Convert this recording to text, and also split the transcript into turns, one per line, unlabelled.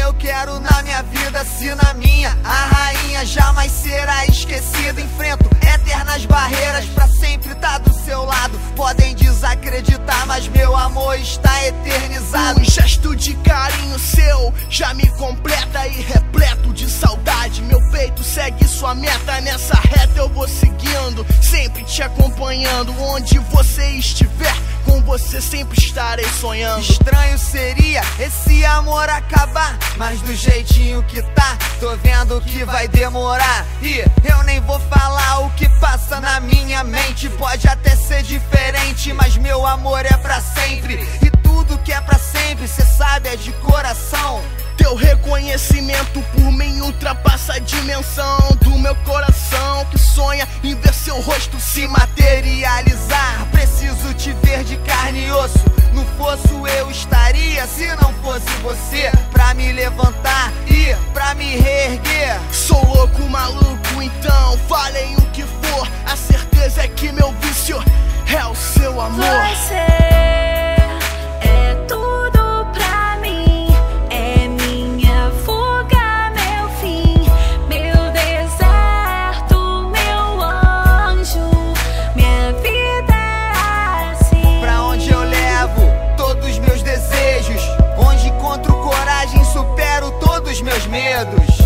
eu quero na minha vida, se na minha a rainha jamais será esquecida. Enfrento eternas barreiras pra sempre tá do seu lado. Podem desacreditar, mas meu amor está eternizado.
Um gesto de carinho seu já me completa e repleto de saudade. Meu peito segue sua meta, nessa reta eu vou seguindo, sempre te acompanhando. Onde você estiver, com você sempre estarei sonhando.
Estranho seria esse amor acabar, mas do jeitinho que tá, tô vendo que vai demorar. E eu nem vou falar o que passa na minha mente. Pode até ser diferente, mas meu amor é pra sempre. E tudo que é pra sempre, cê sabe, é de coração.
Teu reconhecimento por mim ultrapassa a dimensão do meu coração, que sonha em ver seu rosto se
materializar. Preciso te ver de carne e osso, no fosso eu estaria se não fosse você pra me levantar e pra me reerguer.
Sou louco, maluco, então falem o que for, a certeza é que meu vício é o seu amor.
Você é tudo pra mim, é minha fuga, meu fim, meu deserto, meu anjo, minha vida é assim.
Pra onde eu levo todos os meus desejos, onde encontro coragem, supero todos os meus medos.